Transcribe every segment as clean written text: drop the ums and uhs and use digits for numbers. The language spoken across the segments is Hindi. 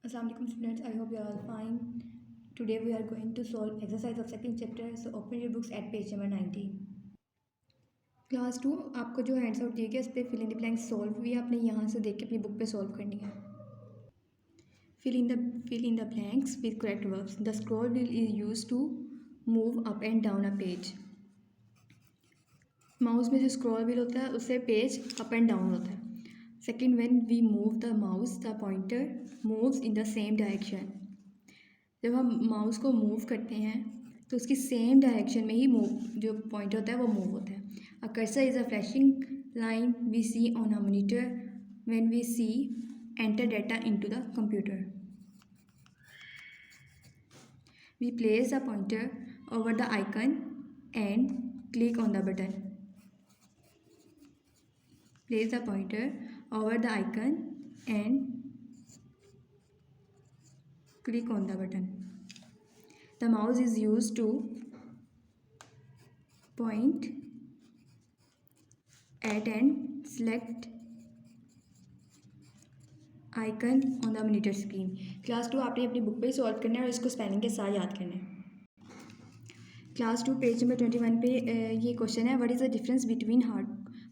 Assalamu alaikum students, I hope you are all fine. Today we are going to solve exercise of second chapter. So open your books at page number 19. Class 2 आपको जो हैंड्स आउट दिए गए उस पर fill in the blanks solve हुई है, आपने यहाँ से देख के अपनी बुक पे सॉल्व करनी है. fill in the blanks with correct verbs. The scroll wheel is used to move up and down a page. Mouse में जो स्क्रॉल व्हील होता है उससे पेज अप एंड डाउन होता है. Second, when we move the mouse the pointer moves in the same direction. जब हम माउस को मूव करते हैं तो उसकी सेम डायरेक्शन में ही मूव जो पॉइंटर होता है वो मूव होता है. A cursor is a flashing line we see on a monitor when we see enter data into the computer. We place the pointer over the icon and click on the button. Place the pointer over the icon and click on the button. The mouse is used to point at and select icon on the monitor screen. Class 2 आपने अपनी बुक पे सॉल्व करना है और इसको स्पेलिंग के साथ याद करना है. क्लास 2 पेज नंबर 21 पे ये क्वेश्चन है, what is the difference between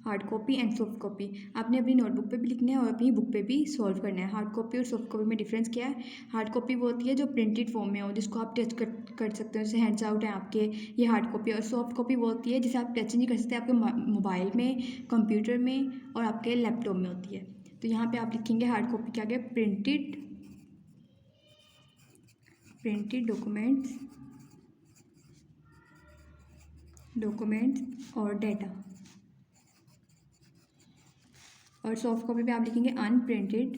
hard copy and soft copy. आपने अपनी नोटबुक पे भी लिखना है और अपनी बुक पे भी सॉल्व करना है. हार्ड कॉपी और सॉफ्ट कॉपी में डिफरेंस क्या है. हार्ड कॉपी वो होती है जो प्रिंटेड फॉर्म में हो, जिसको आप टच कर सकते हो, जैसे हैंड्स आउट है आपके, ये हार्ड कॉपी. और सॉफ्ट कॉपी वो होती है जिसे आप टच नहीं कर सकते, आपके मोबाइल में, कंप्यूटर में और आपके लैपटॉप में होती है. तो यहाँ पर आप लिखेंगे हार्ड कॉपी क्या गया, प्रिंटेड डॉक्यूमेंट्स और डाटा. और सॉफ्ट कॉपी पे आप लिखेंगे अनप्रिंटेड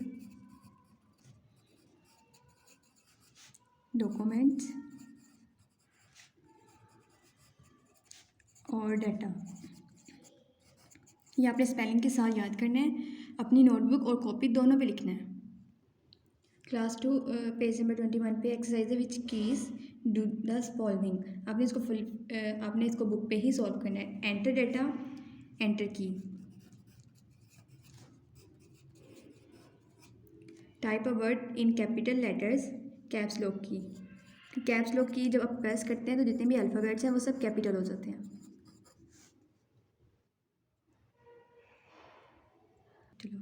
डॉक्यूमेंट्स और डाटा. ये आपने स्पेलिंग के साथ याद करना है, अपनी नोटबुक और कॉपी दोनों पे लिखना है. क्लास 2 पेज नंबर 21 पे एक्सरसाइज है, विच कीज डू द फॉलोइंग. आपने इसको बुक पे ही सॉल्व करना है. एंटर डाटा, एंटर की. Type a word in capital letters, caps lock की. कैप्स लॉक की जब आप प्रेस करते हैं तो जितने भी अल्फ़ाबेट्स हैं वो सब कैपिटल हो जाते हैं. चलो,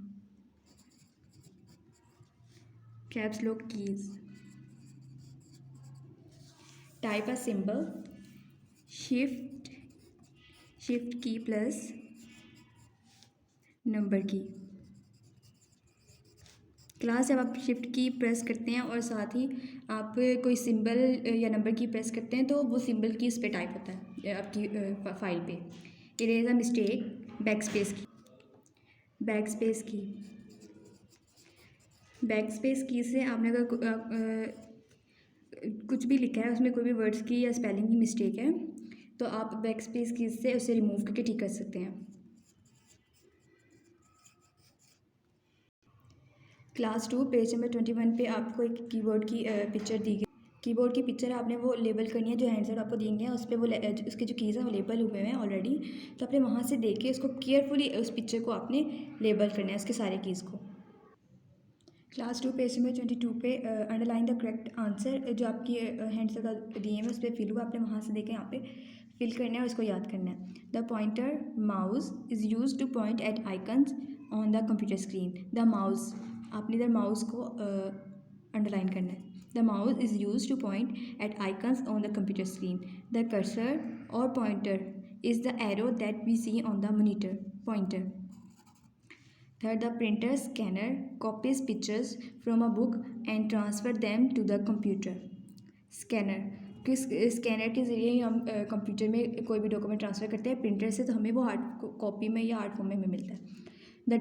caps lock keys. Type a symbol, shift की प्लस नंबर की. क्लास जब आप शिफ्ट की प्रेस करते हैं और साथ ही आप कोई सिंबल या नंबर की प्रेस करते हैं तो वो सिंबल की इस पे टाइप होता है आपकी फाइल पे. Erase a mistake, back space की से आपने अगर कुछ भी लिखा है उसमें कोई भी वर्ड्स की या स्पेलिंग की मिस्टेक है तो आप बैक स्पेस की से उसे रिमूव करके ठीक कर सकते हैं. क्लास 2 पेज नंबर 21 पे आपको एक कीबोर्ड की पिक्चर दी गई. कीबोर्ड की पिक्चर आपने वो लेबल करनी है, जो हैंड्स आउट आपको दिए हैं उस पर वो उसके जो कीज़ हैं वो लेबल हुए हैं ऑलरेडी. तो आपने वहाँ से देख के उसको केयरफुली उस पिक्चर को आपने लेबल करना है, उसके सारे कीज़ को. क्लास 2 पेज नंबर 22 पे अंडरलाइन द करेक्ट आंसर, जो आपकी हैंड्स आउट दिए हैं उस पर फिल हुआ, आपने वहाँ से देखें यहाँ पे फिल करना है और उसको याद करना है. The pointer mouse is use to point at icons on the computer screen. The mouse, आपने इधर माउस को अंडरलाइन करना है. The mouse is use to point at icons on the computer screen. The cursor और pointer is the arrow that we see on the monitor, pointer. Third, the printer scanner copies pictures from a book and transfer them to the computer. Scanner, किस स्कैनर के ज़रिए ही हम कंप्यूटर में कोई भी डॉक्यूमेंट ट्रांसफ़र करते हैं प्रिंटर से, तो हमें वो हार्ड कॉपी में या हार्ड फॉर्म में मिलता है. The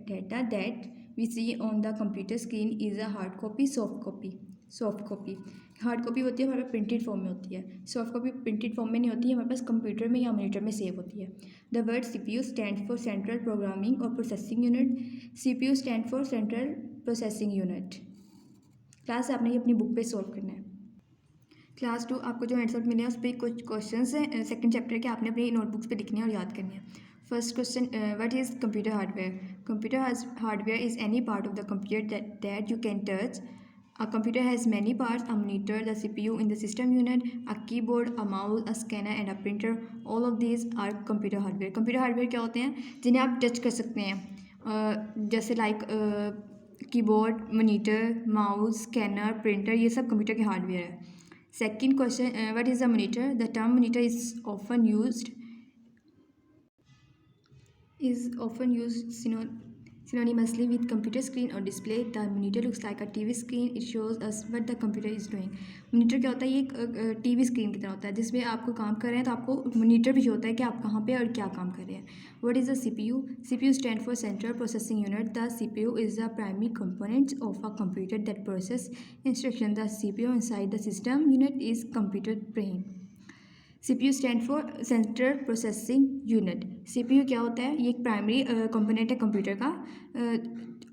data that we see on the computer screen is a hard copy, soft copy. Hard copy होती है हमारे पास प्रिंटेड फॉर्म में होती है, सॉफ्ट कॉपी प्रिंटेड फॉर्म में नहीं होती है, हमारे पास कंप्यूटर में या मॉनिटर में सेव होती है. The word CPU stand for central programming और processing unit. CPU stand for central processing unit. Class आपने ये अपनी बुक पे सॉल्व करना है. क्लास 2 आपको जो हैंड्स आउट मिले हैं उस पर कुछ क्वेश्चन हैं सेकंड चैप्टर के, आपने अपनी नोटबुक्स पे लिखने हैं और याद करने हैं. First question, what is computer hardware? Hardware is any part of the computer that you can touch. A computer has many parts: a monitor, the CPU in the system unit, a keyboard, a mouse, a scanner and a printer. All of these are computer hardware. Computer hardware क्या होते हैं? जिन्हें आप टच कर सकते हैं, जैसे like keyboard, monitor, mouse, scanner, printer, ये सब कंप्यूटर के हार्डवेयर है. Second question, what is a monitor? The term monitor is often used synonymously with computer screen or display. The monitor looks like a TV screen. It shows us what the computer is doing. Monitor क्या होता है? ये एक टीवी स्क्रीन की तरह होता है जिसमें आपको काम कर रहे हैं तो आपको मॉनिटर भी होता है कि आप कहाँ पे और क्या काम कर रहे हैं. What is a CPU? CPU stand for Central Processing Unit. The CPU is the primary component of a computer that process instruction. The CPU inside the system unit is computer brain. CPU stand for central processing unit. CPU क्या होता है? ये एक प्राइमरी कंपोनेंट है कंप्यूटर का.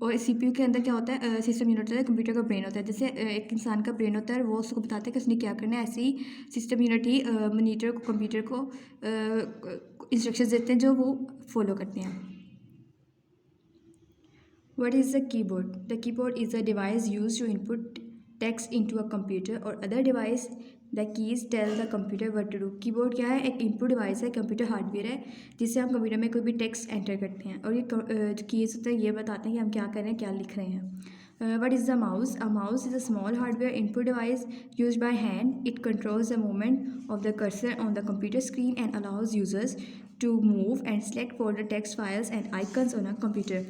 और CPU के अंदर क्या होता है? सिस्टम यूनिट होता है, कंप्यूटर का ब्रेन होता है. जैसे एक इंसान का ब्रेन होता है, वो उसको बताता है कि उसने क्या करना है. ऐसे ही सिस्टम यूनिट ही मॉनिटर को, कंप्यूटर को इंस्ट्रक्शंस देते हैं जो वो फॉलो करते हैं. What is the keyboard? The keyboard is a device used to input text into a computer or other device. The keys tell the computer what to do. Keyboard क्या है? एक इनपुट डिवाइस है, कंप्यूटर हार्डवेयर है जिससे हम कंप्यूटर में कोई भी टेक्स्ट एंटर करते हैं और ये जो कीज़ होते हैं ये बताते हैं कि हम क्या कर रहे हैं, क्या लिख रहे हैं. What is the mouse? A mouse is a small hardware input device used by hand. It controls the movement of the cursor on the computer screen and allows users to move and select folder text files and icons on a computer.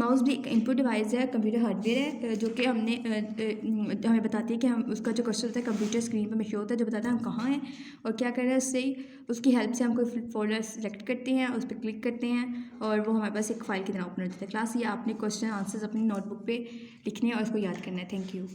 Mouse भी एक इनपुट डिवाइस है, कंप्यूटर हार्डवेयर है जो कि हमें बताती है कि हम उसका जो कर्सर होता है कंप्यूटर स्क्रीन पर में शो होता है जो बताता है हम कहाँ हैं और क्या कर रहे हैं. उससे ही उसकी हेल्प से हम कोई फोल्डर सेलेक्ट करते हैं, उस पर क्लिक करते हैं और वो हमारे पास एक फ़ाइल की तरह ओपन हो जाता है. क्लास ये आपने क्वेश्चन आंसर्स अपनी नोटबुक पे लिखने हैं और उसको याद करना है. Thank you.